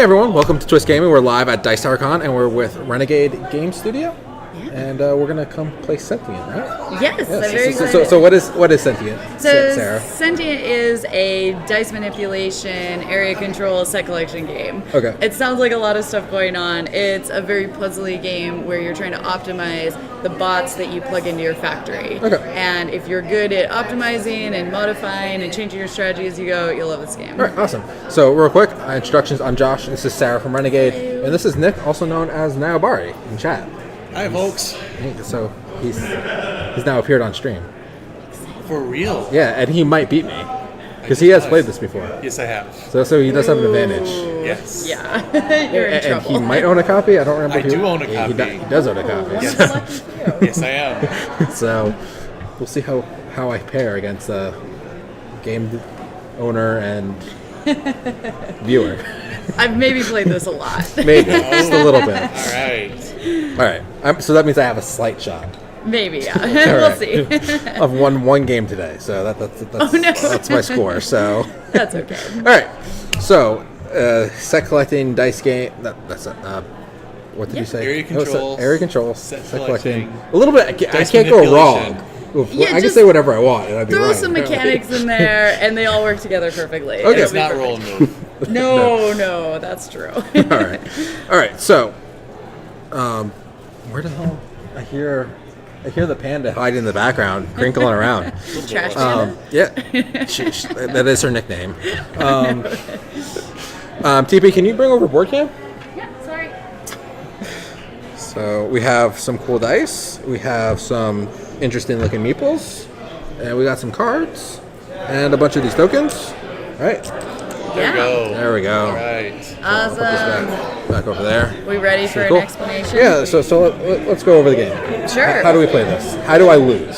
Hey everyone, welcome to Twist Gaming. We're live at Dice Tower Con and we're with Renegade Game Studio. Yeah. And we're going to come play Sentient, right? Yes, I'm very excited. So what is Sentient, Sarah? Sentient is a dice manipulation, area control, set collection game. Okay. It sounds like a lot of stuff going on. It's a very puzzly game where you're trying to optimize the bots that you plug into your factory. Okay. And if you're good at optimizing and modifying and changing your strategy as you go, you'll love this game. All right, awesome. So real quick, introductions. I'm Josh. This is Sarah from Renegade. Hello. And this is Nick, also known as Nayabari in chat. Hi, folks. So he's now appeared on stream. For real? Yeah, and he might beat me. Because he has played this before. Yes, I have. So he does have an advantage. Yes. Yeah, you're in trouble. And he might own a copy. I don't remember. I do own a copy. He does own a copy. Yes. Yes, I am. So we'll see how I pair against a game owner and viewer. I've maybe played this a lot. Maybe just a little bit. All right. So that means I have a slight shot. Maybe, yeah. We'll see. I've won one game today, so that's my score. So that's okay. All right. So set collecting dice game. That's what did you say? Area control. Area control. Set collecting. A little bit. I Dice can't go manipulation. wrong. Yeah, I can say whatever I want, and I'd be throw right. some mechanics in there, and they all work together perfectly. Okay. It's not roll and move. No, that's true. All right. So, where the hell? I hear the panda hiding in the background, crinkling around. Trash panda? Yeah, that is her nickname. TP, can you bring over board cam? Yeah, sorry. So we have some cool dice. We have some interesting looking meeples, and we got some cards, and a bunch of these tokens. All right. There we go. All right. Awesome. Put this back over there. We ready for Cool. an explanation? Yeah. So let's go over the game. Sure. How do we play this? How do I lose?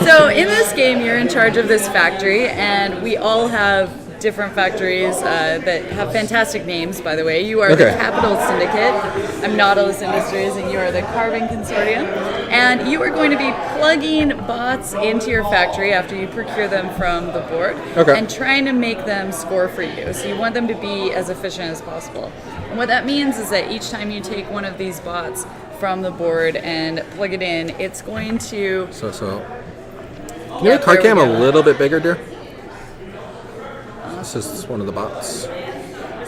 So in this game, you're in charge of this factory, and we all have different factories that have fantastic names, by the way. You are the Capital Syndicate. I'm Nautilus Industries, and you are the Carving Consortium. And you are going to be plugging bots into your factory after you procure them from the board and trying to make them score for you. So you want them to be as efficient as possible. And what that means is that each time you take one of these bots from the board and plug it in, it's going to... So. Can you make card cam a little bit bigger, dear? This is one of the bots.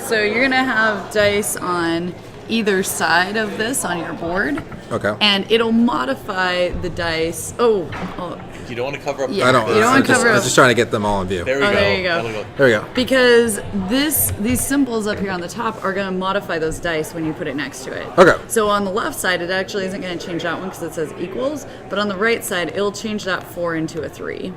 So you're going to have dice on either side of this on your board. Okay. And it'll modify the dice. Oh. You don't want to cover up. Yeah. I don't. You don't want to cover up. I was just trying to get them all in view. There we go. There you go. There we go. Because these symbols up here on the top are going to modify those dice when you put it next to it. Okay. So on the left side, it actually isn't going to change that one because it says equals. But on the right side, it'll change that 4 into a 3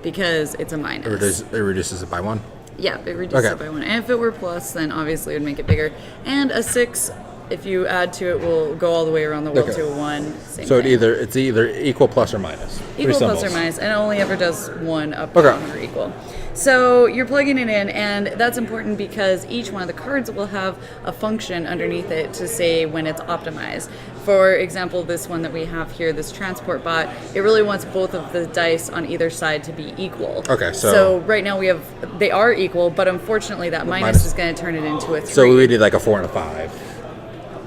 because it's a minus. It reduces it by 1. Yeah, it reduces it by 1. And if it were plus, then obviously it would make it bigger. And a 6, if you add to it, will go all the way around the world to a 1. Same so thing. it's either equal, plus, or minus. Equal, plus, or minus, and it only ever does 1 up, down, or equal. So you're plugging it in, and that's important because each one of the cards will have a function underneath it to say when it's optimized. For example, this one that we have here, this transport bot, it really wants both of the dice on either side to be equal. Okay, so right now they are equal, but unfortunately that minus is going to turn it into a 3. So we need like a 4 and a 5.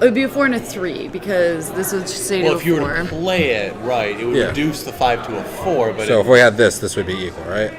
It would be a 4 and a 3 because this would say to a 4. Well, if you were to play it right, it would reduce the 5 to a 4. But so if we had this would be equal, right?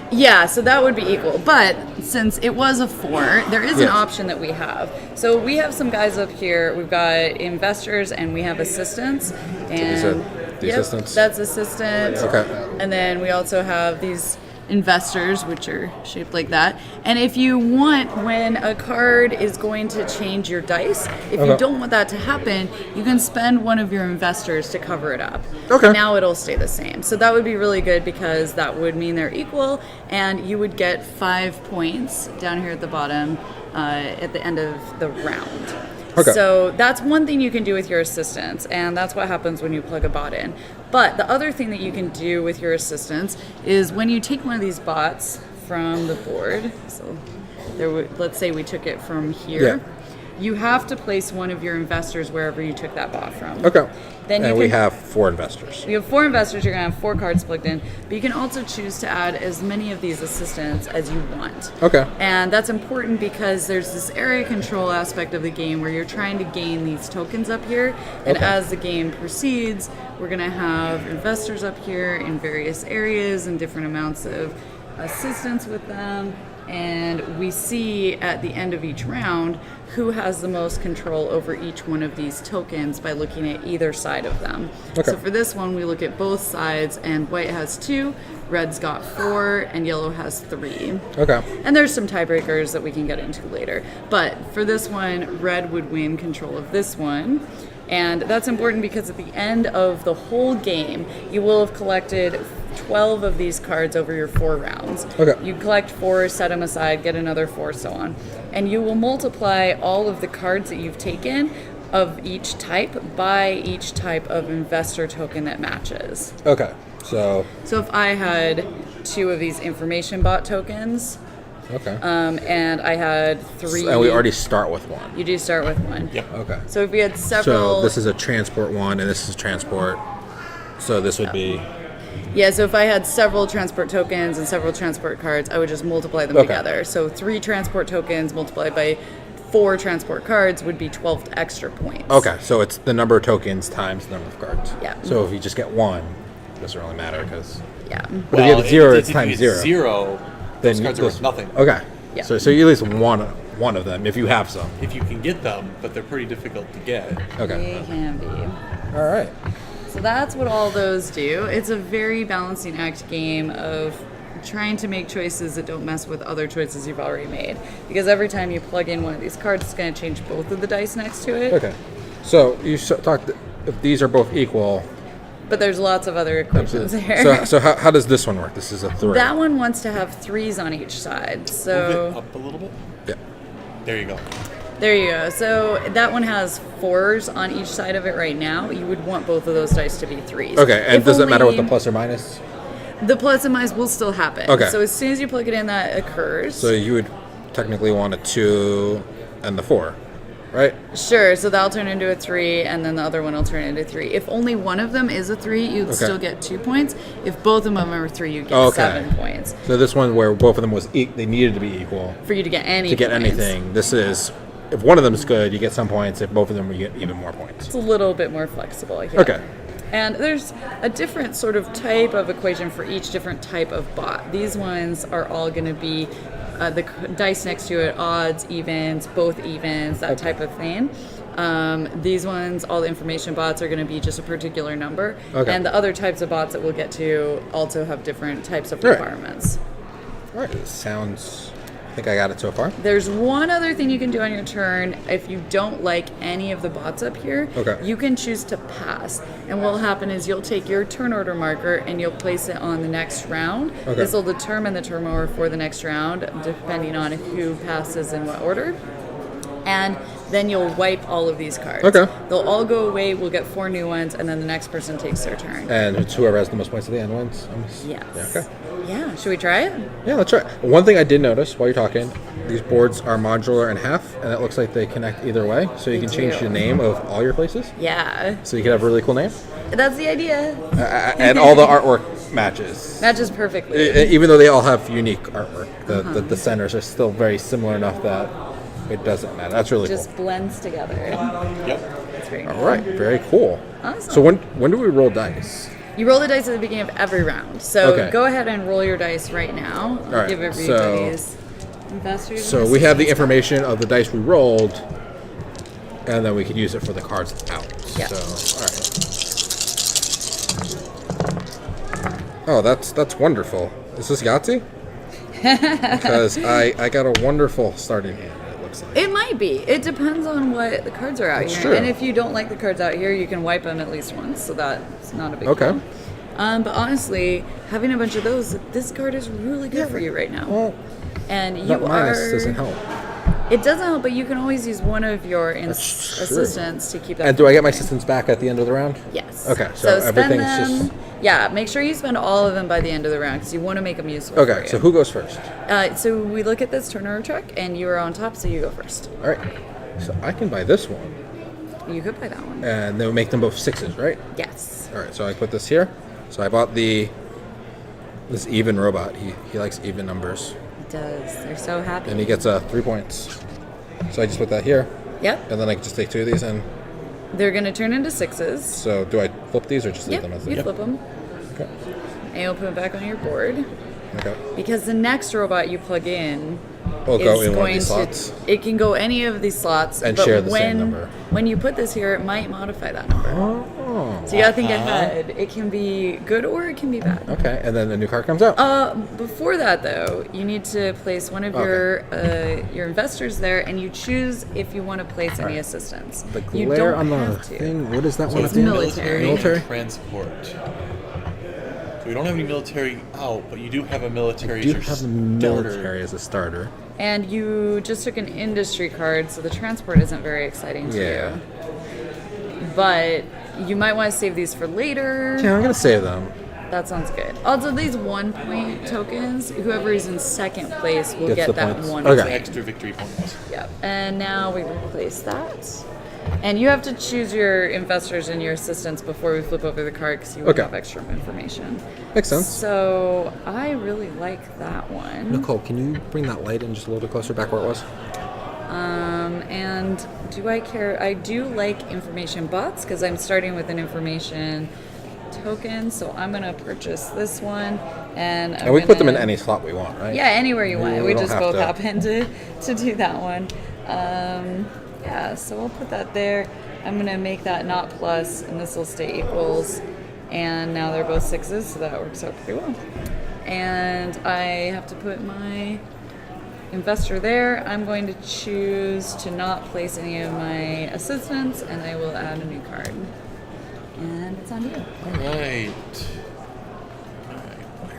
Yeah, so that would be equal. But since it was a 4, there is an option that we have. So we have some guys up here. We've got investors and we have assistants. And the assistants? That's assistant. Okay. And then we also have these investors, which are shaped like that. And if you want, when a card is going to change your dice, if you don't want that to happen, you can spend one of your investors to cover it up. Okay. Now it'll stay the same. So that would be really good because that would mean they're equal, and you would get 5 points down here at the bottom at the end of the round. Okay. So that's one thing you can do with your assistants, and that's what happens when you plug a bot in. But the other thing that you can do with your assistants is when you take one of these bots from the board, so let's say we took it from here, you have to place one of your investors wherever you took that bot from. Okay. Then and we have 4 investors. You have 4 investors. You're going to have 4 cards plugged in. But you can also choose to add as many of these assistants as you want. Okay. And that's important because there's this area control aspect of the game where you're trying to gain these tokens up here. And as the game proceeds, we're going to have investors up here in various areas and different amounts of assistance with them. And we see at the end of each round who has the most control over each one of these tokens by looking at either side of them. Okay. So for this one, we look at both sides, and white has 2, red's got 4, and yellow has 3. Okay. And there's some tiebreakers that we can get into later. But for this one, red would win control of this one. And that's important because at the end of the whole game, you will have collected 12 of these cards over your 4 rounds. Okay. You collect 4, set them aside, get another 4, so on. And you will multiply all of the cards that you've taken of each type by each type of investor token that matches. Okay. So if I had 2 of these information bot tokens, okay. And I had 3. And we already start with 1. You do start with 1. Yep. Okay. So if we had several. So this is a transport 1, and this is transport. So this would be. Yeah, so if I had several transport tokens and several transport cards, I would just multiply them together. So 3 transport tokens multiplied by 4 transport cards would be 12 extra points. Okay, so it's the number of tokens times the number of cards. Yeah. So if you just get 1, it doesn't really matter because. Yeah. But if you have 0, it's if times you get 0. Then those cards are worth nothing. Okay. Yeah. So you at least one of them if you have some. If you can get them, but they're pretty difficult to get. Okay. They can be. All right. So that's what all those do. It's a very balancing act game of trying to make choices that don't mess with other choices you've already made. Because every time you plug in one of these cards, it's going to change both of the dice next to it. Okay. So you talked if these are both equal. But there's lots of other equations here. So how does this one work? This is a 3. That one wants to have 3s on each side. So Move it up a little bit. Yeah. There you go. there you go. So that one has 4s on each side of it right now. You would want both of those dice to be 3s. Okay, and If does it matter what the only- plus or minus? The plus and minus will still happen. Okay. So as soon as you plug it in, that occurs. So you would technically want a 2 and the 4, right? Sure, so that'll turn into a 3, and then the other one will turn into 3. If only one of them is a 3, you'd still get 2 points. If both of them are 3, you'd get 7 points. So this one where both of them was they needed to be equal For you to get any to get points. anything. This is if one of them is good, you get some points. If both of them, you get even more points. It's a little bit more flexible, yeah. Okay. And there's a different sort of type of equation for each different type of bot. These ones are all going to be the dice next to it, odds, evens, both evens, that type of thing. These ones, all the information bots are going to be just a particular number. Okay. And the other types of bots that we'll get to also have different types of Right. requirements. All right. I think I got it so far. There's one other thing you can do on your turn. If you don't like any of the bots up here, you can choose to pass. And what will happen is you'll take your turn order marker and you'll place it on the next round. This will determine the turn order for the next round, depending on who passes in what order. And then you'll wipe all of these cards. Okay. They'll all go away. We'll get 4 new ones, and then the next person takes their turn. And it's whoever has the most points at the end wins. Yes. Yeah, okay. Yeah. Should we try it? Yeah, let's try. One thing I did notice while you're talking, these boards are modular in half, and it looks like they connect either way. So you can change the name of all your places. Yeah. So you can have a really cool name. That's the idea. And all the artwork matches. Matches perfectly. Even though they all have unique artwork, the centers are still very similar enough that it doesn't matter. That's really Just blends together. Yep. That's very cool. cool. All right, very cool. Awesome. So when do we roll dice? You roll the dice at the beginning of every round. So Okay. go ahead and roll your dice right now. All right, Give everybody's investors. So we have the information of the dice we rolled, and then we can use it for the cards out. Yeah. So, all right. Oh, that's wonderful. Is this Yahtzee? Because I got a wonderful starting hand. It looks like. It might be. It depends on what the cards are out That's here. true. And if you don't like the cards out here, you can wipe them at least once. So that's not a big Okay. deal. But honestly, having a bunch of those, this card is really good for you right now. Well, and you that minus are. doesn't help. It doesn't help, but you can always use one of your That's true. assistants to keep that. And do I get my assistants back at the end of the round? Yes. Okay, so spend everything's them. just- Yeah, make sure you spend all of them by the end of the round because you want to make them useful. for Okay, you. so who goes first? So we look at this turn order check, and you are on top, so you go first. All right. So I can buy this one. You could buy that one. And then make them both 6s, right? Yes. All right, so I put this here. So I bought this even robot. He likes even numbers. He does. They're so happy. And he gets 3 points. So I just put that here. Yep. And then I can just take 2 of these and... They're going to turn into 6s. So do I flip these or just leave them as they you flip them. Okay. And you'll put them back on your board. Okay. Because the next robot you plug in Will go is in one of going these to... slots. It can go any of these slots. And but share the same number. When you put this here, it might modify that number. Oh. So you got to think ahead. It can be good or it can be bad. Okay, and then the new card comes out. Before that, though, you need to place one of your investors there, and you choose if you want to place any assistance. The You glare don't on the have to. thing, what is that one It's at the end? military. Military? Transport. So we don't have any military out, but you do have a military. Do you as your have the military as a starter? And you just took an industry card, so the transport isn't very exciting to you. But you might want to save these for later. Yeah, I'm going to save them. That sounds good. Also, these 1 point tokens, whoever is in second place will Gets get the that points. 1 Okay. point. Extra victory points. Yep. And now we replace that. And you have to choose your investors and your assistants before we flip over the card because you will have extra information. Makes sense. So I really like that one. Nicole, can you bring that light in just a little bit closer back where it was? And do I care? I do like information bots because I'm starting with an information token. So I'm going to purchase this one. And we put them in any slot we want, right? Yeah, anywhere you want. We don't just have both to- happen to do that one. Yeah, so I'll put that there. I'm going to make that not plus, and this will stay equals. And now they're both 6s, so that works out pretty well. And I have to put my investor there. I'm going to choose to not place any of my assistants, and I will add a new card. And it's on you. All right.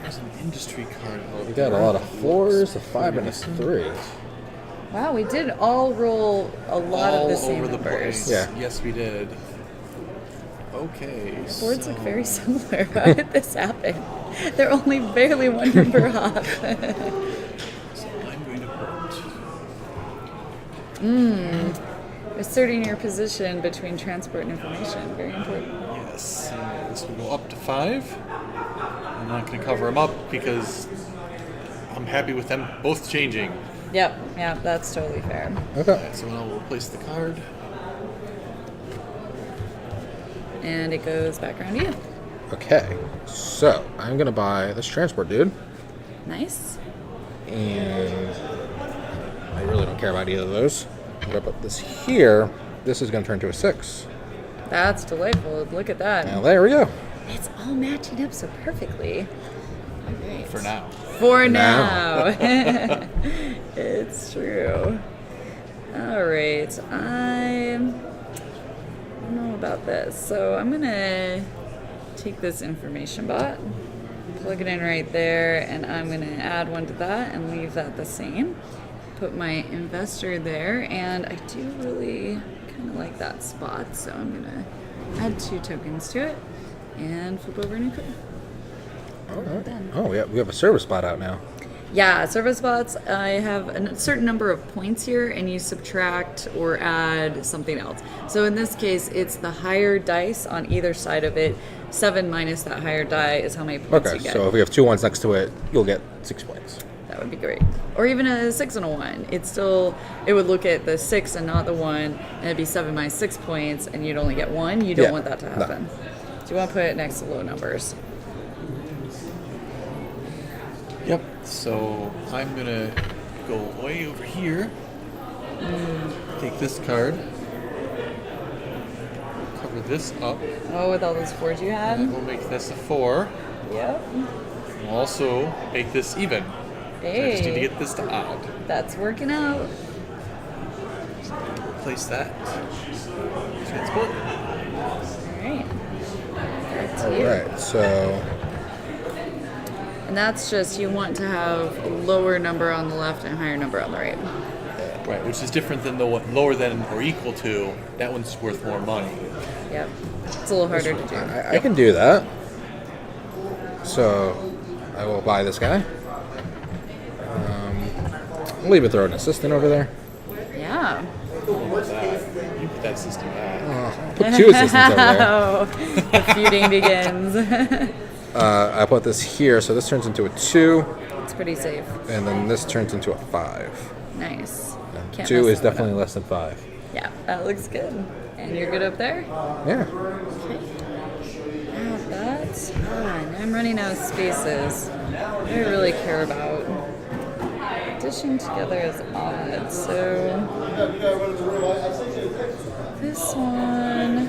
There's an industry card. We got a lot of 4s, a 5, and a 3. Wow, we did all roll a lot All of the same over the numbers. place. Yeah. Yes, we did. Okay. Boards look very similar. How did this happen? They're only barely one number off. So I'm going to put. Asserting your position between transport and information. Very important. Yes. This will go up to 5. I'm not going to cover them up because I'm happy with them both changing. Yep, that's totally fair. Okay. So now we'll place the card. And it goes back around to you. Okay. So I'm going to buy this transport dude. Nice. And I really don't care about either of those. I'm going to put this here. This is going to turn to a 6. That's delightful. Look at that. Now there we go. It's all matching up so perfectly. All right. For now. For now. It's true. All right. I don't know about this. So I'm going to take this information bot, plug it in right there, and I'm going to add one to that and leave that the same. Put my investor there, and I do really kind of like that spot, so I'm going to add 2 tokens to it and flip over a new card. All right. Oh, we have a service spot out now. Yeah, service bots, I have a certain number of points here, and you subtract or add something else. So in this case, it's the higher dice on either side of it. 7 minus that higher die is how many points you get. So if we have 2 1s next to it, you'll get 6 points. That would be great. Or even a 6 and a 1. It would look at the 6 and not the 1, and it'd be 7 minus 6 points, and you'd only get 1. You don't want that to happen. No. So you want to put it next to low numbers. Yep. So I'm going to go way over here. Take this card. Cover this up. Oh, with all those 4s you had? And we'll make this a 4. Yep. We'll also make this even. I just need to get this to odd. That's working out. Place that. Transport. Alright. Back to you. Right, so And that's just you want to have a lower number on the left and a higher number on the right. Right, which is different than the one lower than or equal to. That one's worth more money. Yep. It's a little harder to do. I can do that. So I will buy this guy. I'll leave it throw an assistant over there. Yeah. You put that assistant back. Put 2 assistants over there. Oh, the feuding begins. I put this here, so this turns into a 2, It's pretty safe. and then this turns into a 5. Nice. And Can't 2 mess is that one definitely up. less than 5. Yeah, that looks good. And you're good up there? Yeah. Now that's fine. I'm running out of spaces. What do I really care about? Addition together is odd, so this one,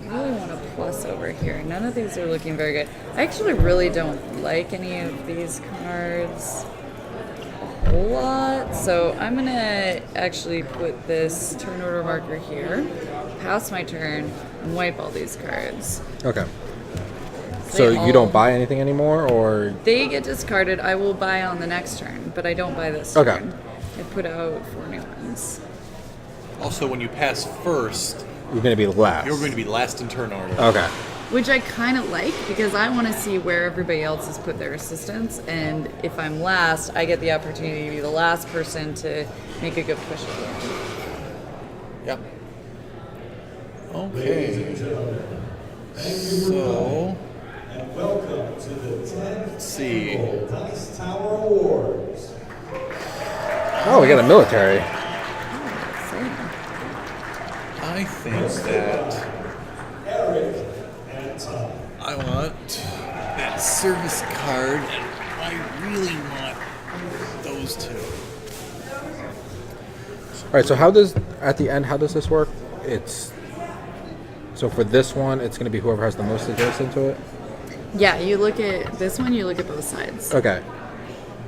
I really want a plus over here. None of these are looking very good. I actually really don't like any of these cards a whole lot, so I'm gonna actually put this turn order marker here, pass my turn, and wipe all these cards. Okay. So you don't buy anything anymore, or? They get discarded. I will buy on the next turn, but I don't buy this Okay. turn. I put out 4 new ones. Also, when you pass first, You're going to be last. you're going to be last in turn order. Okay. Which I kind of like because I want to see where everybody else has put their assistants. And if I'm last, I get the opportunity to be the last person to make a good push at the end. Yep. Okay. So, Welcome to the 10th let's see. Dice Tower Awards. Oh, we got a military. Exciting. I think that Eric and Tom. I want that service card, and I really want those 2. All right, so how does, at the end, how does this work? So for this one, it's going to be whoever has the most adjacent to it? Yeah, you look at this one, you look at both sides. Okay.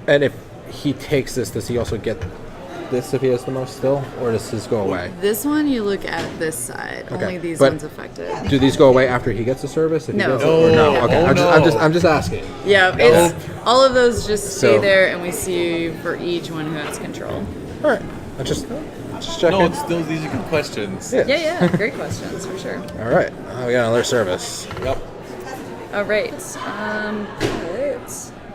And if he takes this, does he also get this if he has the most still? Or does his go away? This one, you look at this side. Okay, Only these but- ones affected. Do these go away after he gets the service? If No. He gets it, or no. No. Okay. Oh, I'm just asking. Yeah, it's all of those just stay So- there, and we see for each one who has control. All right. I'm just checking. No, these are good questions. Yeah. Yeah, great questions for sure. All right. We got another service. Yep. All right. Which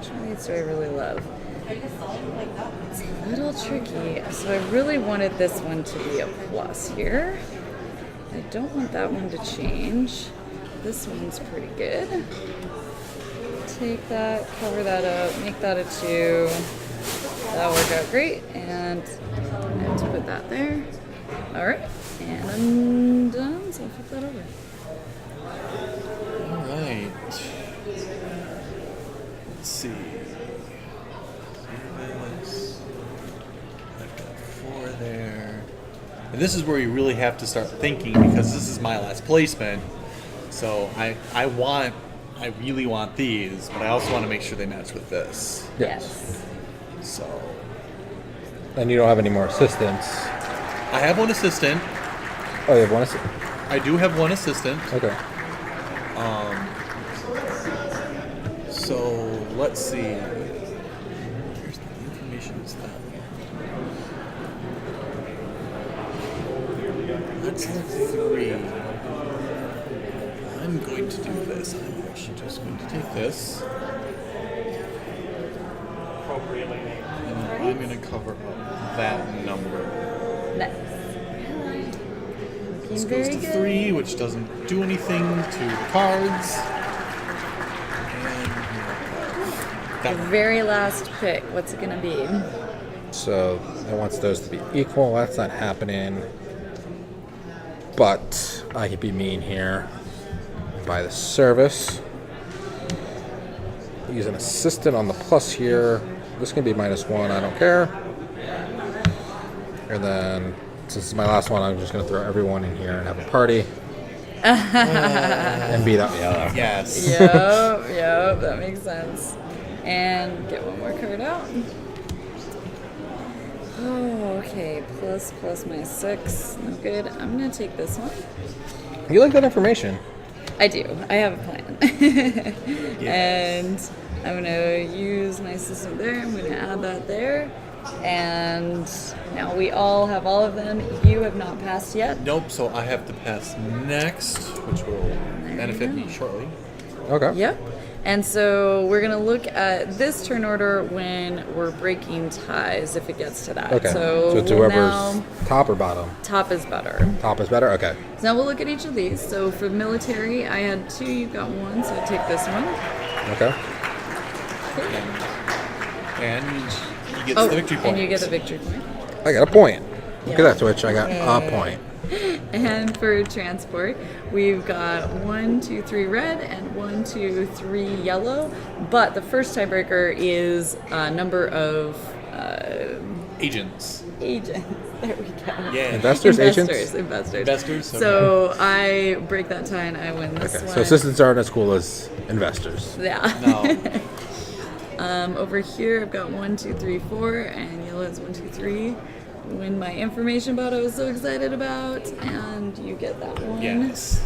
one of these do I really love? It's a little tricky. So I really wanted this one to be a plus here. I don't want that one to change. This one's pretty good. Take that, cover that up, make that a 2. That'll work out great. And I have to put that there. All right. And I'm done. So I'll flip that over. All right. Let's see. Service. I've got 4 there. And this is where you really have to start thinking because this is my last placement. So I really want these, but I also want to make sure they match with this. Yes. So And you don't have any more assistants. I have one assistant. Oh, you have one assistant? I do have one assistant. Okay. So let's see. Here's the information is that. That's 3. I'm going to do this. I'm actually just going to take this. And I'm going to cover up that number. Nice. This Looking goes very to good. 3, which doesn't do anything to the cards. And The that one. very last pick. What's it gonna be? So it wants those to be equal. That's not happening. But I could be mean here. Buy the service. Use an assistant on the plus here. This can be -1. I don't care. And then, since it's my last one, I'm just going to throw everyone in here and have a party. And beat up the other. Yes. Yep, that makes sense. And get one more card out. Oh, okay. Plus -6. No good. I'm gonna take this one. You like that information? I do. I have a plan. And I'm gonna use my system there. I'm gonna add that there. And now we all have all of them. You have not passed yet. Nope, so I have to pass next, which will benefit me shortly. Okay. Yep. And so we're going to look at this turn order when we're breaking ties, if it gets to that. Okay. So it's we'll whoever's now, top or bottom? top is better. Top is better? Okay. So now we'll look at each of these. So for military, I had 2, you've got 1, so I take this one. Okay. And you get the victory point. And you get the victory point. I got a point. Look Yeah. at that switch. I got a point. And for transport, we've got 1, 2, 3 red and 1, 2, 3 yellow. But the first tiebreaker is number of Agents. agents. There we go. Yeah. Investors, agents? Investors. Investors. Okay. So I break that tie and I win this Okay. one. So assistants aren't as cool as investors. Yeah. No. Over here, I've got 1, 2, 3, 4, and yellow is 1, 2, 3. Win my information bot I was so excited about, and you get that one. Yes.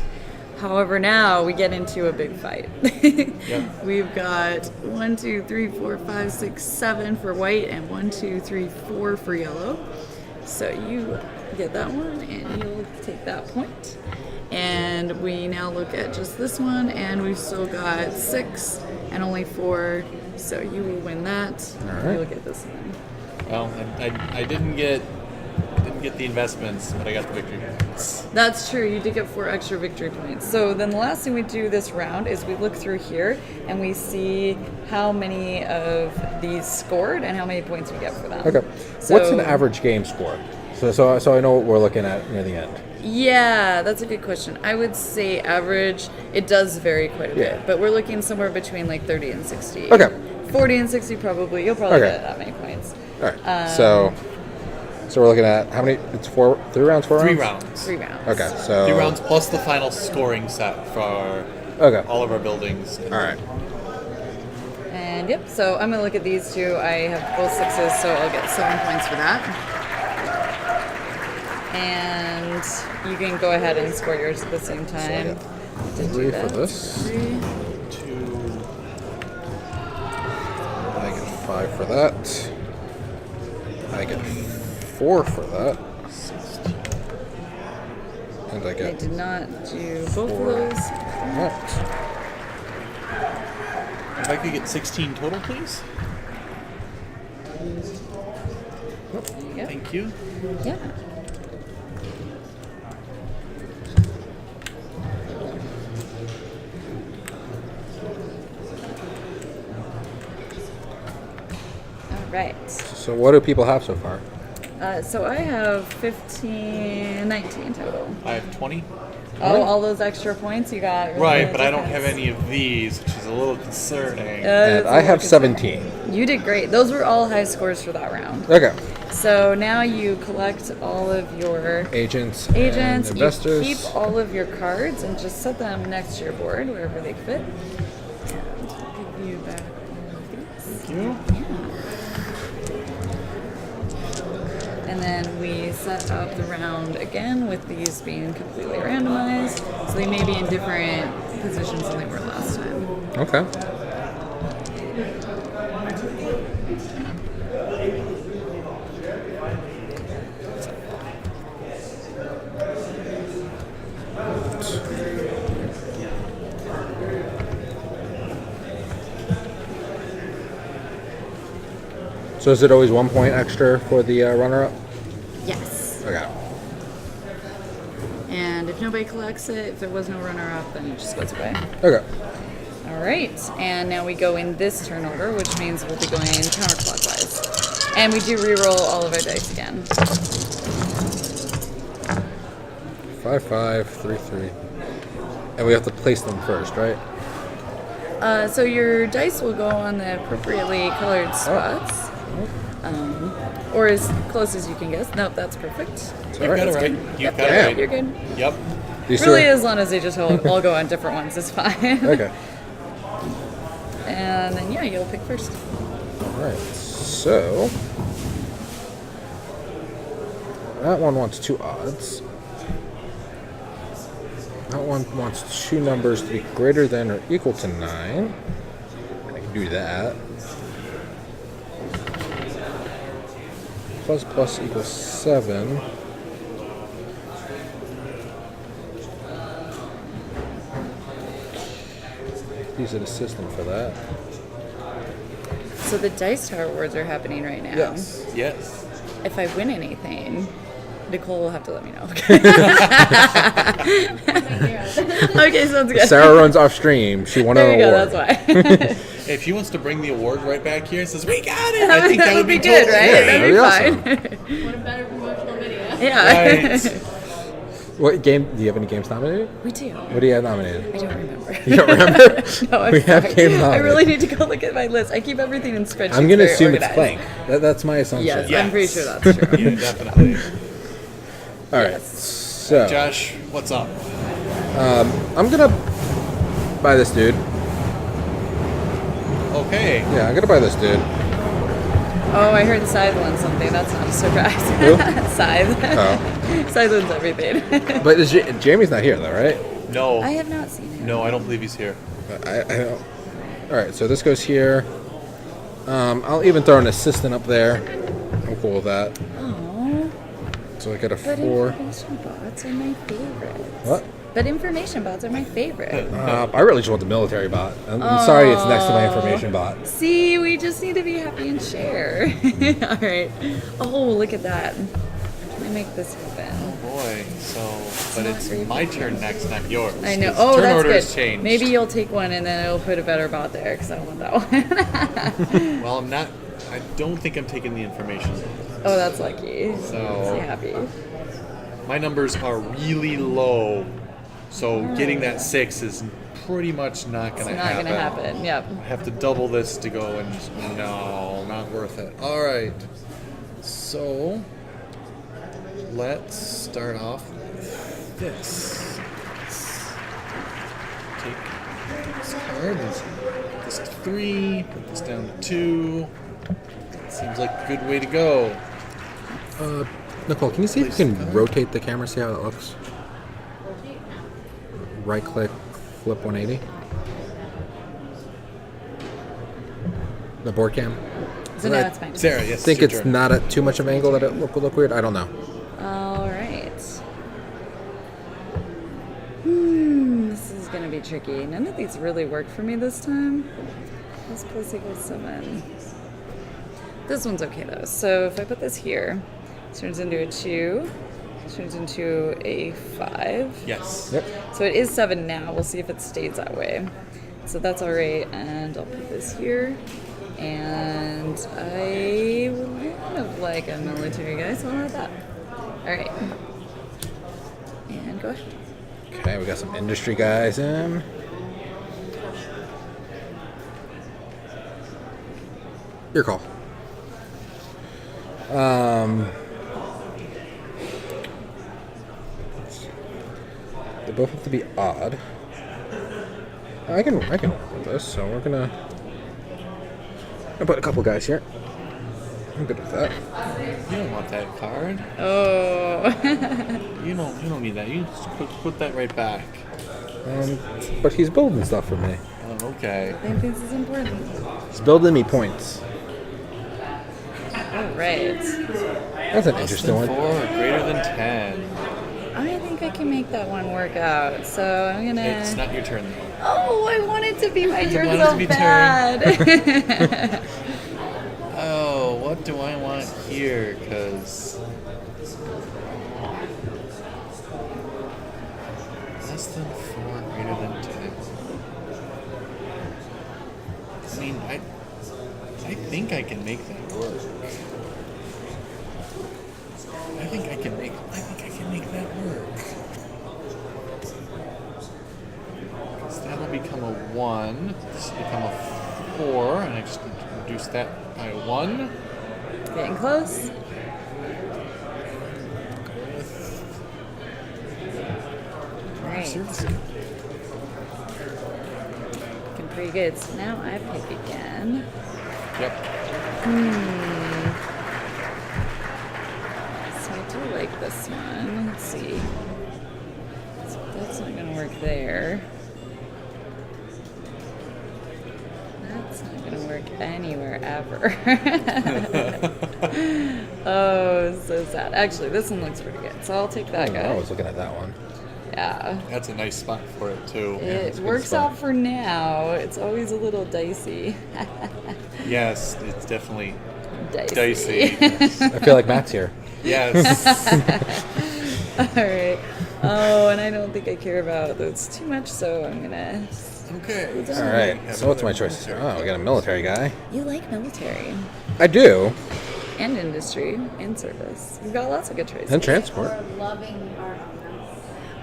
However, now we get into a big fight. Yep. We've got 1, 2, 3, 4, 5, 6, 7 for white, and 1, 2, 3, 4 for yellow. So you get that one, and you'll take that point. And we now look at just this one, and we've still got 6 and only 4. So you will win that. All right. You'll get this one. Well, I didn't get the investments, but I got the victory points. That's true. You did get 4 extra victory points. So then the last thing we do this round is we look through here and we see how many of these scored and how many points we get for them. Okay. So, What's an average game score? So I know what we're looking at near the end. Yeah, that's a good question. I would say average. It does vary quite a Yeah. bit, but we're looking somewhere between like 30 and 60. Okay. 40 and 60 probably. You'll probably Okay. get that many points. All right. So we're looking at how many? It's 3 rounds, 4 rounds? 3 rounds. 3 rounds. Okay. So 3 rounds plus the final scoring set for Okay. all of our buildings. All right. And yep, so I'm gonna look at these two. I have both 6s, so I'll get 7 points for that. And you can go ahead and score yours at the same time. To do 3 for that. this. 3. 2. I get 5 for that. I get 4 for that. And I I get did not do both of 4. those. That. If I could get 16 total, please. Yep. Thank you. Yeah. All right. So what do people have so far? So I have 19 total. I have 20. Oh, all those extra points you got. Right, but I don't have any of these, which is a little concerning. And I have 17. You did great. Those were all high scores for that round. Okay. So now you collect all of your Agents agents, and you investors. keep all of your cards and just set them next to your board wherever they fit. And I'll give you back all of these. Thank you. And then we set up the round again with these being completely randomized. So they may be in different positions than they were last time. Okay. So is it always 1 point extra for the runner-up? Yes. Okay. And if nobody collects it, if there was no runner-up, then it just goes away. Okay. All right, and now we go in this turn order, which means we'll be going counterclockwise. And we do re-roll all of our dice again. 5, 5, 3, 3. And we have to place them first, right? So your dice will go on the appropriately colored spots. Or as close as you can guess. Nope, that's perfect. You've got it right. You've got it right. You're good. Yep. These Really, two- as long as they just all go on different ones is fine. Okay. And then, yeah, you'll pick first. All right. So that one wants 2 odds. That one wants 2 numbers to be greater than or equal to 9. I can do that. Plus equals 7. use an assistant for that. So the Dice Tower Awards are happening right now. Yes. Yes. If I win anything, Nicole will have to let me know. Okay, sounds good. Sarah runs off stream. She won There an you go, award. that's why. If she wants to bring the award right back here and says, "We got it," I think that would be totally good, right? Yeah, That'd that'd be be fine. What a better promotional video. Yeah. Right. What game? Do you have any games nominated? We do. What do you have nominated? I don't remember. You don't remember? No, I'm We have sorry. games I nominated. really need to go look at my list. I keep everything in spreadsheets. I'm gonna very assume organized. it's Clank. That's my assumption. Yes, Yes. I'm pretty sure that's true. Yeah, definitely. All right. Yes. So Josh, what's up? I'm gonna buy this dude. Okay. Yeah, I'm gonna buy this dude. Oh, I heard Scythe won something. That's not a surprise. Who? Scythe. Oh. Scythe wins everything. But Jamie's not here though, right? No. I have not seen him. No, I don't believe he's here. I don't. All right, so this goes here. I'll even throw an assistant up there. I'm cool with that. Oh, So I got a but 4. information bots are my favorite. What? But information bots are my favorite. I really just want the military bot. I'm sorry it's next to my information bot. See, we just need to be happy and share. All right. Oh, look at that. Can I make this happen? Boy, but not it's very my turn next, not yours. I know. 'cause Oh, turn that's order good. has changed. Maybe you'll take one and then it'll put a better bot there because I don't want that one. Well, I'm not. I don't think I'm taking the information. Oh, that's lucky. So- See, happy. My numbers are really low, so getting that 6 is pretty much not It's going to not happen. going to happen. Yep. I have to double this to go, and no, not worth it. All right, so let's start off with this. Take this card and put this to 3, put this down to 2. Seems like a good way to go. Nicole, can you see if you can rotate the camera, see how it looks? Right click, flip 180. The board cam. So now it's fine. Sarah, yes. Think your it's turn. not at too much of an angle that it will look weird? I don't know. All right. This is going to be tricky. None of these really work for me this time. This plus equals 7. This one's okay though. So if I put this here, it turns into a 2. It turns into a 5. Yes. Yep. So it is 7 now. We'll see if it stays that way. So that's all right. And I'll put this here. And I would kind of like a military guy, so I'll have that. All right. And go ahead. Okay, we got some industry guys in. Your call. They both have to be odd. I can work with this, so we're gonna put a couple guys here. I'm good with that. You don't want that card. Oh. You don't need that. You just put that right back. But he's building stuff for me. Oh, okay. I think this is important. He's building me points. All right. That's an Less interesting than one. 4 or greater than 10. I think I can make that one work out. So I'm gonna. It's not your turn though. Oh, I want it to be my turn want it so to be bad. Oh, what do I want here? Because less than 4, greater than 10. I mean, I think I can make that work. I think I can make that work. Because that'll become a 1. This will become a 4, and I just need to reduce that by 1. Getting close. Right. Service. Looking pretty good. So now I pick again. Yep. So I do like this one. Let's see. So that's not gonna work there. That's not gonna work anywhere ever. Oh, so sad. Actually, this one looks pretty good. So I'll take that guy. I was looking at that one. Yeah. That's a nice spot for it too. It works out for now. It's always a little dicey. Yes, it's definitely Dicey. dicey. I feel like Matt's here. Yes. All right. Oh, and I don't think I care about those too much, so I'm gonna. Okay. All right. So what's my choice? Oh, we got a military guy. You like military I do. and industry and service. You've got lots of good choices. And transport.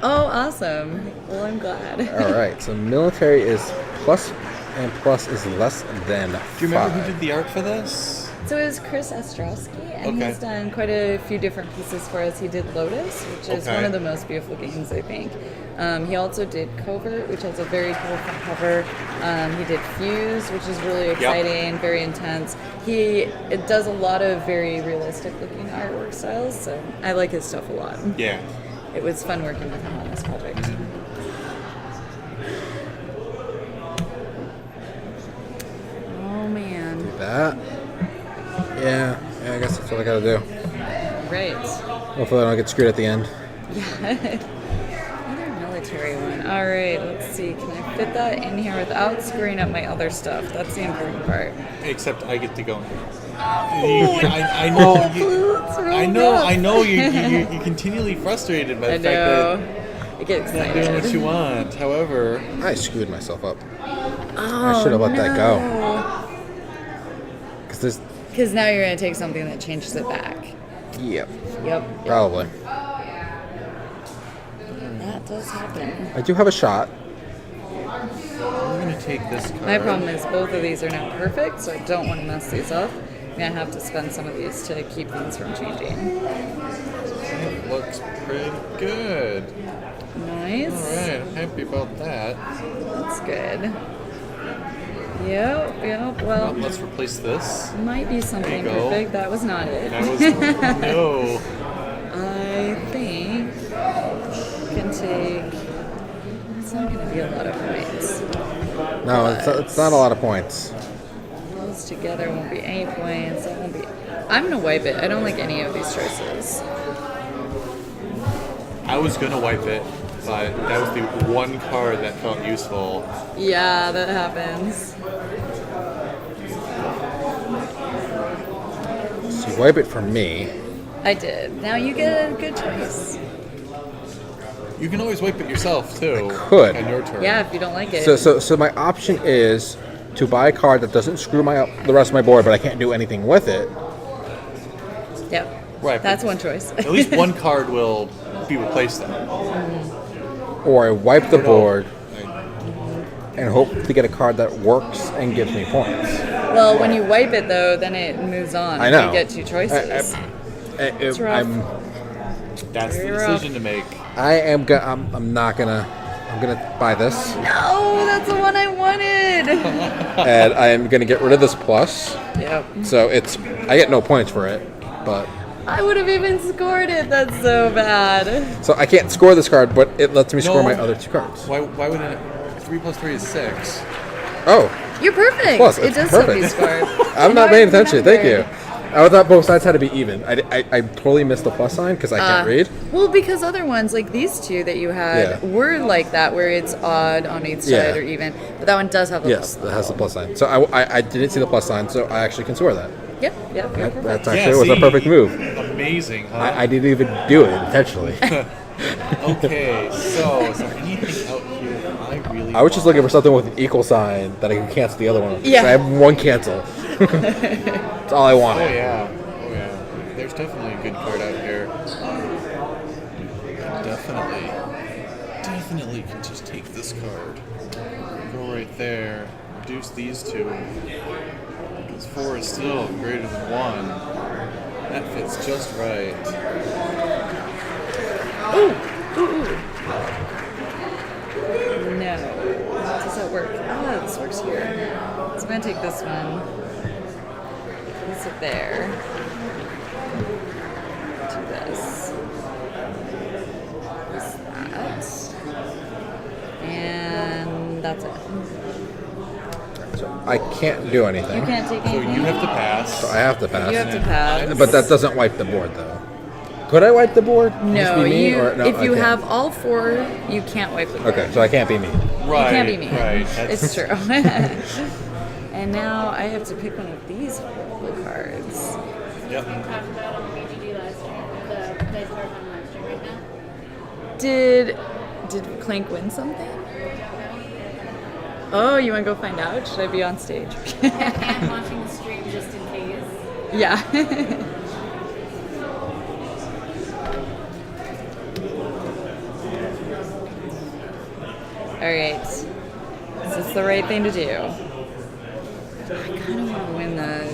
Oh, awesome. Well, I'm glad. All right. So military is plus, and plus is less than 5. Do you remember who did the art for this? So it was Chris Ostrowski, and Okay. he's done quite a few different pieces for us. He did Lotus, which is one of the most beautiful games, I think. He also did Covert, which has a very cool front cover. He did Fuse, which is really exciting, very intense. It does a lot of very realistic looking artwork styles, so I like his stuff a lot. Yeah. It was fun working with him on this project. Oh man. That. Yeah, I guess that's what I gotta do. Right. Hopefully I don't get screwed at the end. Another military one. All right, let's see. Can I fit that in here without screwing up my other stuff? That's the important part. Except I get to go. I know. I know. You're continually frustrated by the fact that I get you're not doing what excited. you want. However, I screwed myself up. Oh, I should have let that go. Because Because now you're going to take something that changes it back. Yep. Yep. Probably. That does happen. I do have a shot. I'm going to take this card. My problem is both of these are now perfect, so I don't want to mess these up. I'm going to have to spend some of these to keep things from changing. It looks pretty good. Nice. All right, I'm happy about that. That's good. Yep. Well, Let's replace this. might be something There you go. perfect. That was not it. That was no. I think we can take. It's not going to be a lot of points. No, it's not a lot of points. Those together won't be any points. That won't be. I'm going to wipe it. I don't like any of these choices. I was gonna wipe it, but that was the one card that felt useful. Yeah, that happens. So you wipe it for me. I did. Now you get a good choice. You can always wipe it yourself too. Could. On your turn. Yeah, if you don't like it. So my option is to buy a card that doesn't screw the rest of my board, but I can't do anything with it. Yep. Right. That's one choice. At least one card will be replaced then. Or I wipe the No. board and hope to get a card that works and gives me points. Well, when you wipe it though, then it moves on. I know. You get two choices. It's rough. That's Very the rough. decision to make. I'm gonna buy this, No, that's the one I wanted. and I am gonna get rid of this plus. Yep. So I get no points for it, but I would have even scored it. That's so bad. so I can't score this card, but it lets me score No. my other 2 cards. Why would it? 3 plus 3 is 6. Oh, You're perfect. Plus, it it's does perfect. help you score. I'm Now not paying I attention. Thank you. remembered. I thought both sides had to be even. I totally missed the plus sign because I can't read. Well, because other ones, like these two that you had, Yeah. were like that, where it's odd on each Yeah. side or even. But that one does have the Yes, plus. that has the plus sign. So I didn't see the plus sign, so I actually can score that. Yep, you're perfect. That's actually was a perfect move. Amazing, huh? I didn't even do it intentionally. Okay, so is there anything out here that I really I was just looking for something with an equal sign that I can cancel the other one. Yeah. So I have one cancel. That's all I Oh wanted. yeah. There's definitely a good card out here. Definitely can just take this card. Go right there. Reduce these two. Because 4 is still greater than 1. That fits just right. No. Does that work? Ah, this works here. So I'm going to take this one. Place it there. Do this. Place that. And that's it. So I can't do anything. You can't take So anything. you have to pass. So I have to pass. You have to pass. But that doesn't wipe the board though. Could I wipe the board? Just No, be me, you. or, no, if I you can't. have all 4, you can't wipe the board. Okay, so I can't be me. Right. You can't be me. Right. It's true. And now I have to pick one of these horrible cards. Yep. Talked about on the BGD last year. The dice are on live stream right now. Did Clank win something? Oh, you want to go find out? Should I be on stage? And watching the stream just in case. Yeah. All right. Is this the right thing to do? I kind of want to win the.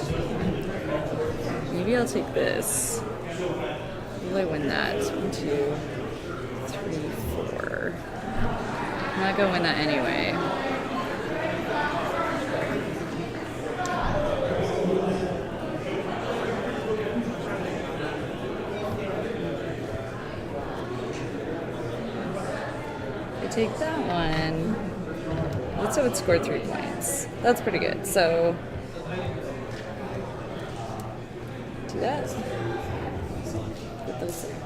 Maybe I'll take this. Will I win that? 1, 2, 3, 4. I'm not gonna win that anyway. I take that one. Let's say it scored 3 points. That's pretty good. So do that. Put those there.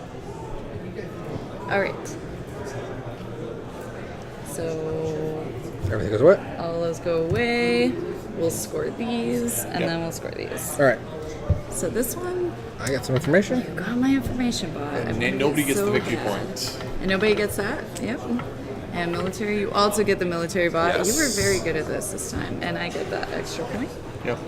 All right. So Everything goes away. all those go away. We'll score these, and then we'll score these. All right. So this one, I got some information. you got my information, bot. And nobody gets the victory point. And nobody gets that? Yep. And military, you also get the military bot. Yes. You were very good at this time, and I get that extra point. Yep.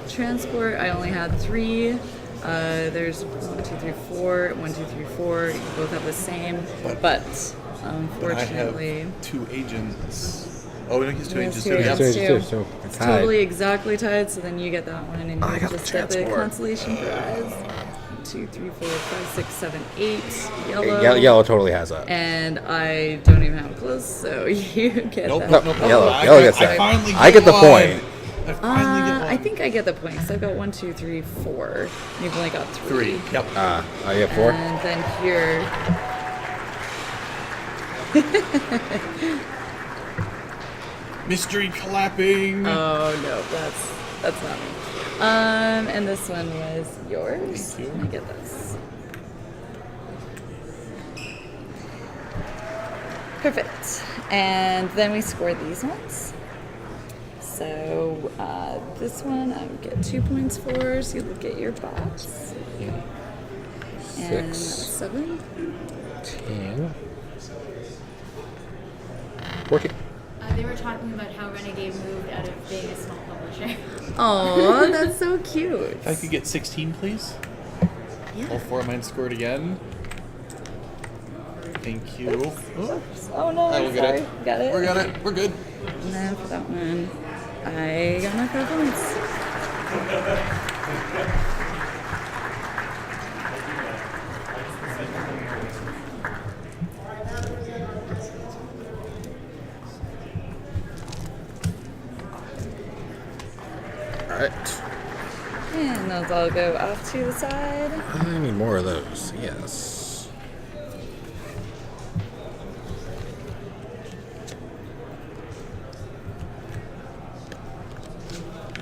Transport, I only had 3. There's 1, 2, 3, 4. 1, 2, 3, 4. You both have the same, but But I unfortunately, have 2 agents. Oh, we don't use 2 Yes, agents. 2 Do we? agents. Yep. too. So it's tied. totally exactly tied. So then you get that one, and I you got the just get the transport. consolation prize. 1, 2, 3, 4, 5, 6, 7, 8. Yellow. Yellow totally has that. And I don't even have close, so you get Nope. that. Nope. No, Nope. yellow. I Yellow got- gets I that. finally I get the one. point. I finally get one. I think I get the point because I've got 1, 2, 3, 4. You've only got 3. 3. Yep. I get 4. And then here. Mystery clapping. Oh no, that's not me. And this one was yours. Thank you. Let me get this. Perfect. And then we scored these ones. So this one I would get 2 points for. So you'll get your box. And 6, 7. 10, 14. They were talking about how Renegade moved out of being a small publisher. Oh, that's so cute. If I could get 16, please. Yeah. All 4 of mine scored again. Thank you. Oh, Oh no, I will get sorry. it. Got it. We got it. We're good. And then for that one, I got my 5 points. All right. And those all go off to the side. I need more of those. Yes.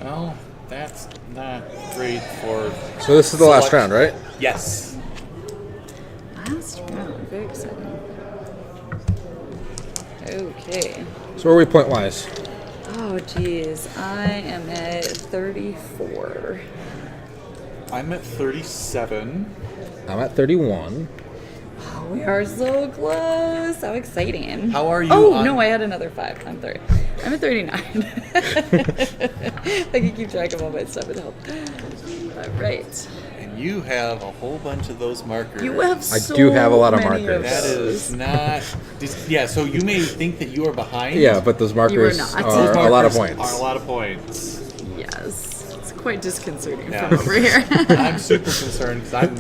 Well, that's not great for. So this is the last select- round, right? Yes. Last round, very exciting. Okay. So where are we point wise? Oh geez, I am at 34. I'm at 37. I'm at 31. Oh, we are so close. How exciting. How are you Oh, on- no, I had another 5. I'm 30. I'm at 39. I can keep track of all my stuff. It helps. All right. And you have a whole bunch of those markers. You have I so do have a lot of many markers. That those. is not. Yeah, so you may think that you are behind. Yeah, but those markers not. are Those a lot of markers points. Are a lot of points. Yes. It's quite disconcerting Yeah. from over here. I'm super concerned because I'm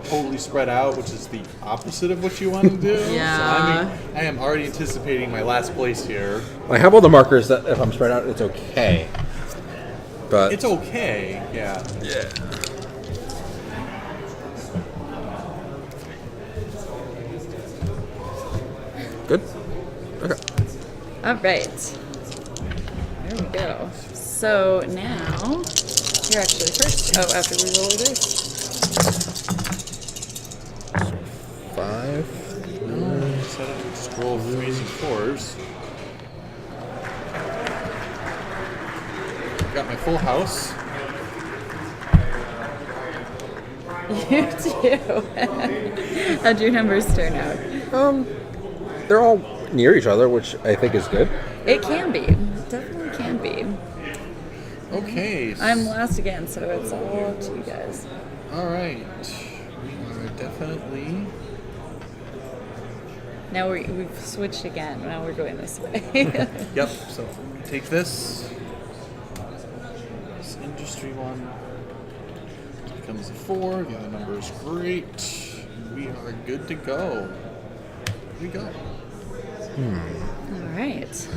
totally spread out, which is the opposite of what you want to do. Yeah. So I am already anticipating my last place here. I have all the markers that if I'm spread out, it's okay. But It's okay. Yeah. yeah. Good. Okay. All right. There we go. So now, you're actually first. Oh, after we roll a dice. So Roll 3s and 4s. Got my full house. You too. How'd your numbers turn out? They're all near each other, which I think is good. It can be. It definitely can be. Okay. I'm last again, so it's all up to you guys. All right. We are definitely. Now we've switched again. Now we're going this way. Yep. So take this. This industry one becomes a 4. The other number is great. We are good to go. Here we go. All right.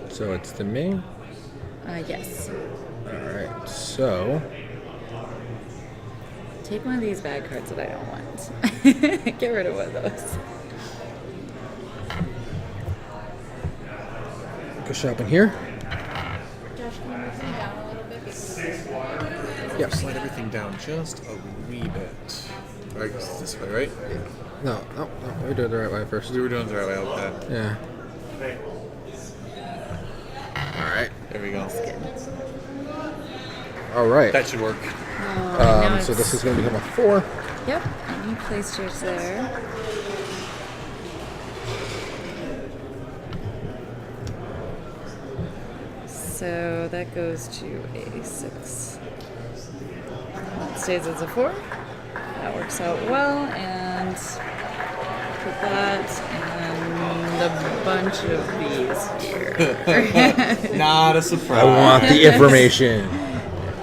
So it's to me. Yes. Alright, so Take one of these bad cards that I don't want. Get rid of one of those. go shopping here. Josh, can you move them down a little bit? Yep. Slide everything down just a wee bit. All right, it's this way, right? No, we do it the right way first. We were doing it the right way, okay. Yeah. Alright. There we go. Alright. That should work. So this is going to become a 4. Yep, and you placed yours there. So that goes to a 6. That stays as a 4. That works out well, and put that and a bunch of these here. Not a surprise. I want the information. It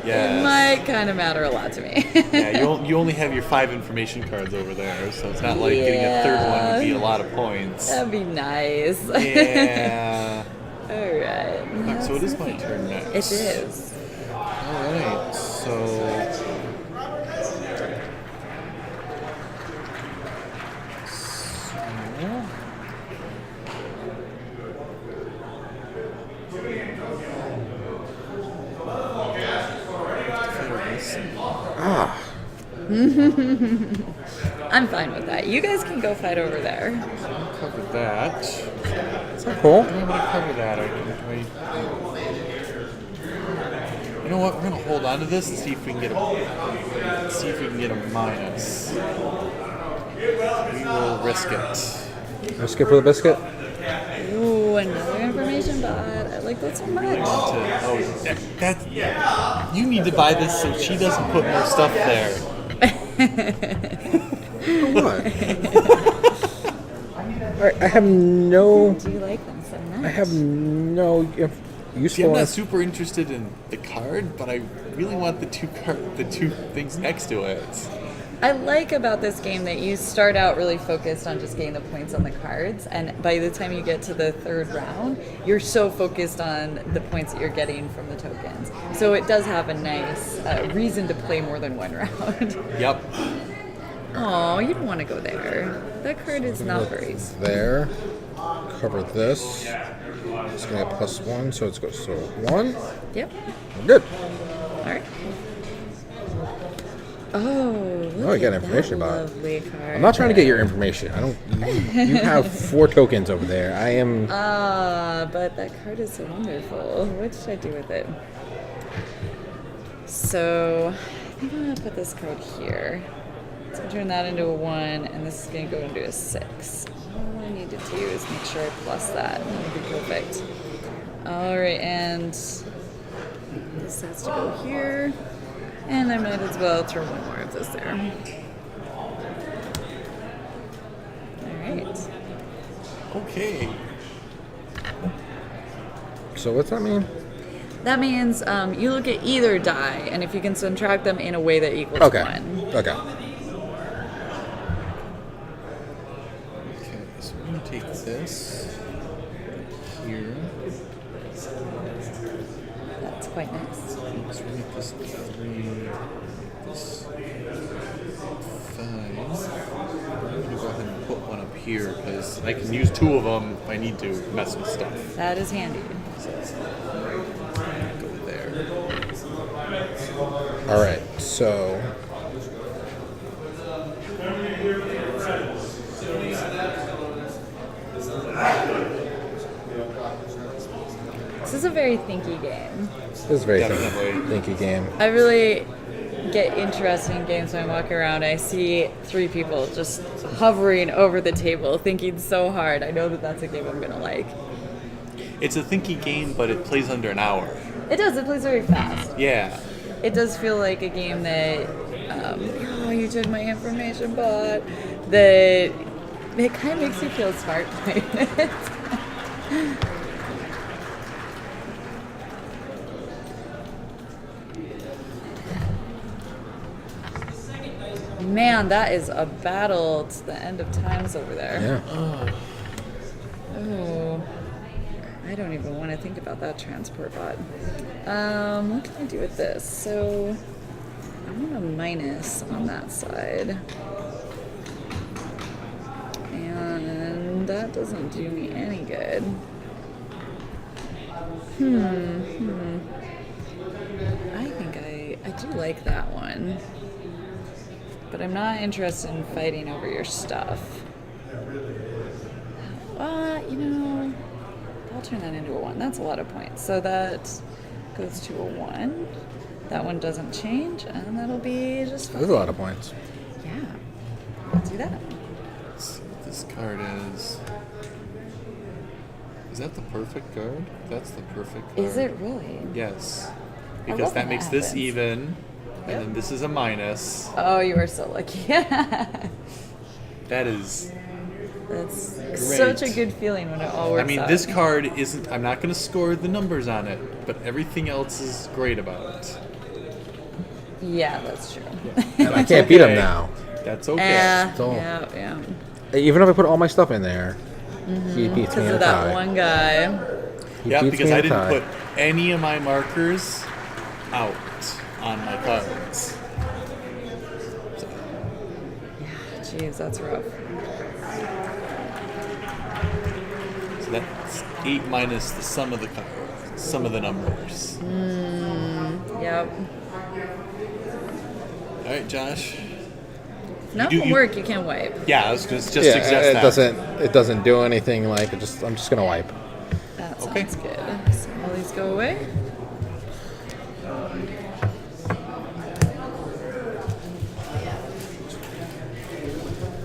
Yes. might kind of matter a lot to me. Yeah, you only have your 5 information cards over there, so it's not like getting a third one would be a lot of points. That'd be nice. Yeah. Alright. So it is my turn next. It is. Alright, so... I'm fine with that. You guys can go fight over there. Cover that. Is that cool? I'm going to cover that. You know what? We're going to hold on to this and see if we can get a minus. We will risk it. Let's skip for the biscuit. Ooh, another information bot. I like that so much. You need to buy this so she doesn't put more stuff there. What? Alright, I have no... Do you like them so much? I have no See, useful... I'm not super interested in the card, but I really want the two things next to it. I like about this game that you start out really focused on just getting the points on the cards, and by the time you get to the third round, you're so focused on the points that you're getting from the tokens. So it does have a nice reason to play more than one round. Yep. Oh, you don't want to go there. That card is not very... There. Cover this. It's going to get +1, so it goes to 1. Yep. We're good. All right. Oh, look I got at information that about it. lovely card. I'm not trying to get your information. I don't... You have 4 tokens over there. I am... But that card is so wonderful. What should I do with it? So, I think I'm going to put this card here. So turn that into a 1, and this is going to go into a 6. All I need to do is make sure I plus that, and that'll be perfect. Alright, and this has to go here. And I might as well throw one more of this there. Alright. Okay. So what's that mean? That means you look at either die, and if you can subtract them in a way that equals Okay. 1. Okay. Okay, so we're going to take this here. That's quite nice. Let's make this 3. This 5. I'm going to go ahead and put one up here because I can use 2 of them if I need to mess with stuff. That is handy. Go there. All right, so This is a very thinky game. this is a very Definitely. thinky game. I really get interested in games when I walk around. I see 3 people just hovering over the table, thinking so hard. I know that that's a game I'm gonna like. It's a thinky game, but it plays under an hour. It does. It plays very fast. Yeah. It does feel like a game that, oh, you did my information bot. That it kind of makes you feel smart playing it. Man, that is a battle to the end of times over there. Yeah. Oh, I don't even want to think about that transport bot. What can I do with this? So I want a minus on that side. And that doesn't do me any good. I think I do like that one. But I'm not interested in fighting over your stuff. I'll turn that into a 1. That's a lot of points. So that goes to a 1. That one doesn't change, and that'll be just fine. That's a lot of points. Yeah. Let's do that. Let's see what this card is. Is that the perfect card? That's the perfect card. Is it really? Yes. love Because when that makes that this happens. even, and Yep. then this is a minus. Oh, you are so lucky. That is... That's Great. such a good feeling when it all works I mean, out. this card isn't... I'm not going to score the numbers on it, but everything else is great about it. Yeah, that's true. And I can't beat him now. That's okay. So- Yeah. Even if I put all my stuff in there, he beats me Because in a of that tie. one guy. He Yeah, beats because me in I a didn't tie. put any of my markers out on my cards. Jeez, that's rough. So that's 8 minus the sum of the numbers. Yep. All right, Josh. If nothing you- work, you can wipe. Yeah, I was just Yeah, suggest it that. doesn't do anything. Like I'm just gonna wipe. That sounds Okay. good. So all these go away.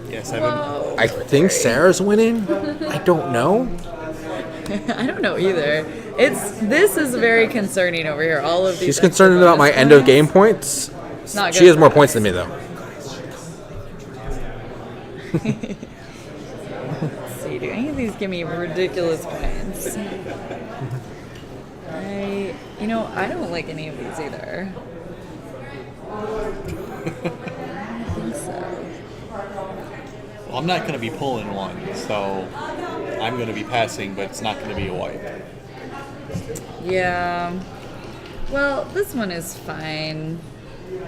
Yes, I've been, Whoa. I think Sarah's winning. I don't know. I don't know either. This is very concerning over here. All of these. She's extra concerned about my bonus end of points. game points. Not She good has for more us. points than me though. Let's see. Do any of these give me ridiculous points? I don't like any of these either. I don't think so. well, I'm not going to be pulling one, so I'm going to be passing, but it's not going to be a wipe. Yeah. Well, this one is fine.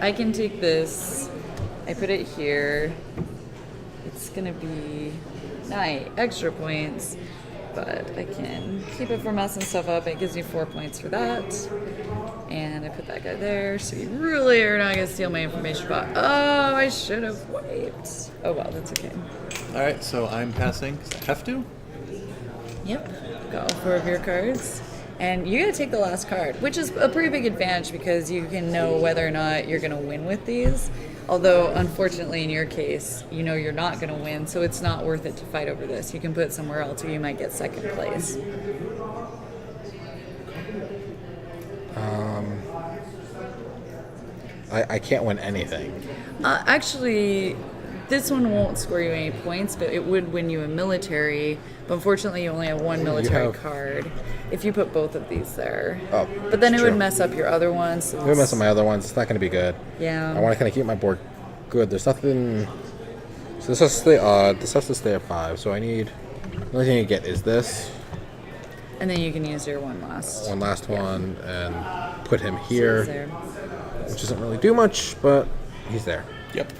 I can take this. I put it here. It's gonna be 9 extra points, but I can keep it from messing stuff up. It gives me 4 points for that. And I put that guy there, so you really are not gonna steal my information bot. Oh, I should have wiped. Oh well, that's okay. All right, so I'm passing. 'Cause I have to. Yep, got all 4 of your cards. And you gotta take the last card, which is a pretty big advantage because you can know whether or not you're gonna win with these. Although, unfortunately, in your case, you know you're not gonna win, so it's not worth it to fight over this. You can put it somewhere else or you might get second place. I can't win anything. Actually, this one won't score you any points, but it would win you a military. But unfortunately, you only have 1 military have- card if you put both of these there. Oh, But then it it's would true. mess up your other ones. so If I mess up my other ones, it's not going to be good. Yeah. I want to kind of keep my board good. There's nothing. So this has to stay odd. This has to stay at 5. So I need. The only thing you get is this. And then you can use your one last. One last one and put him He's here, there. which doesn't really do much, but he's there. Yep.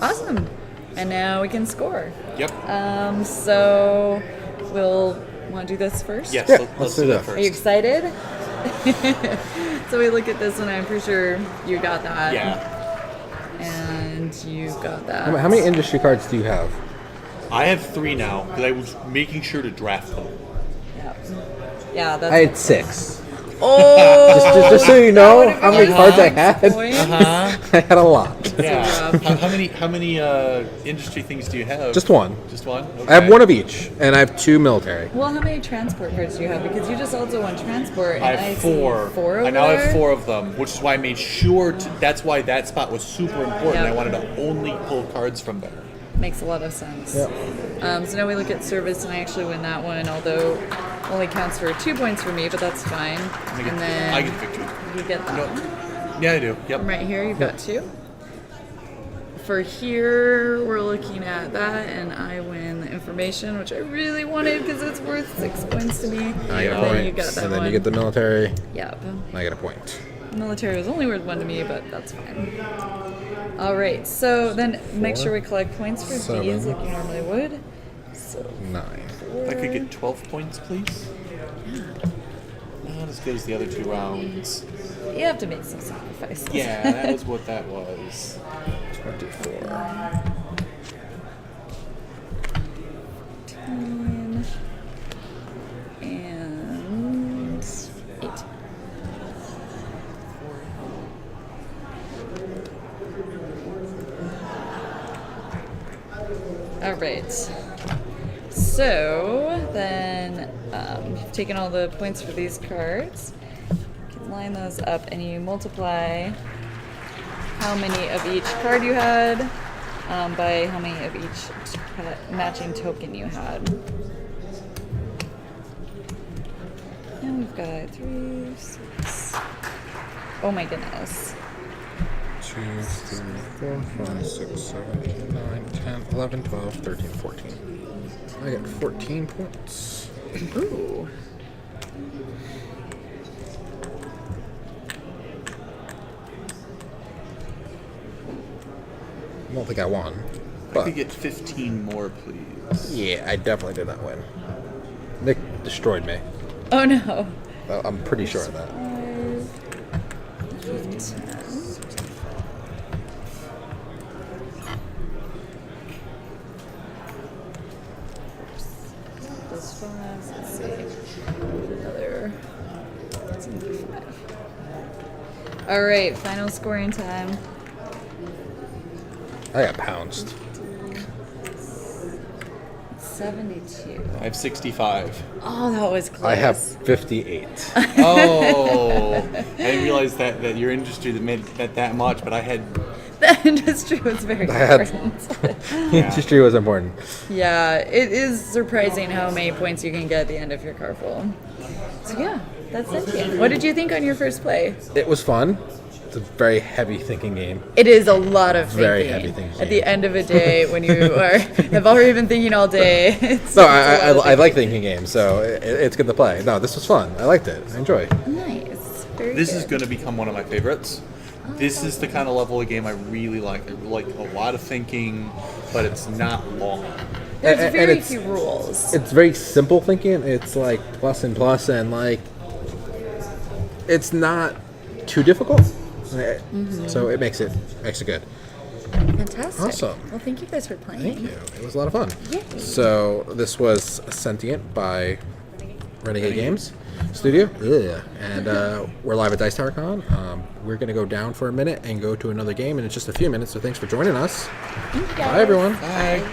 Awesome. And now we can score. Yep. So we'll want to do this first? Yes. Yeah, Let's do that Are first. you excited? So we look at this one. I'm pretty sure you got that. Yeah. And you got that. How many industry cards do you have? I have 3 now because I was making sure to draft them. Yeah, that's. I had 6. Oh! Just so you know That how many would've cards I been had. points. I had a lot. Yeah. rough. How many industry things do you have? Just one. Just one. Okay. I have one of each, and I have 2 military. Well, how many transport cards do you have? Because you just also won transport. And I have see 4. 4 over I now have there? 4 of them, which is why I made sure to. That's why that spot was super important. Yeah. I wanted to only pull cards from there. Makes a lot of sense. Yeah. So now we look at service, and I actually win that one, although only counts for 2 points for me, but that's fine. And then I get victory. you get that Nope. one. Yeah, I do. Yep. And right here, you've got 2. For here, we're looking at that, and I win the information, which I really wanted because it's worth 6 points to me. I get a And then point, you got that and then one. you get the military. Yep. I get a point. Military was only worth 1 to me, but that's fine. All right, so then make sure we collect points for 7. these like you normally would. So 9. If I could get 12 points, please. Not as good as the other 2 rounds. you have to make some sacrifices. Yeah, that was what that was. 24. 10 and 8. All right. So then you've taken all the points for these cards. You can line those up and you multiply how many of each card you had by how many of each matching token you had. And we've got 3, 6. Oh my goodness. 2, 3, 4, 5, 6, 7, 8, 9, 10, 11, 12, 13, 14. I got 14 points. Ooh. I don't think I won. I But could get 15 more, please. yeah, I definitely did not win. Nick destroyed me. Oh no. I'm pretty sure of that. 10. Plus 5, let's see. Another 5. All right, final scoring time. I got pounced. 72. I have 65. Oh, that was close. I have 58. Oh, I didn't realize that your industry that made that much, but I had. The industry was very important. History was important. Yeah, it is surprising how many points you can get at the end of your car full. So yeah, that's Sentient. What did you think on your first play? It was fun. It's a very heavy thinking game. It is a lot of thinking. Very heavy thinking. At the end of a day, when you have already been thinking all day. No, I like thinking games, so it's good to play. No, this was fun. I liked it. I enjoy it. Nice. Very This good. is going to become one of my favorites. This is the kind of level of game I really like. I like a lot of thinking, but it's not long. There's and very it's- few rules. It's very simple thinking. It's like plus and plus, and like it's not too difficult. So it makes it good. Fantastic. Awesome. Well, thank you guys for playing. Thank you. It was a lot of fun. Yay. So this was Sentient by Renegade Games Studio. Ugh. And we're live at Dice Tower Con. We're going to go down for a minute and go to another game in just a few minutes. So thanks for joining us. Thank you guys. Bye, everyone. Bye.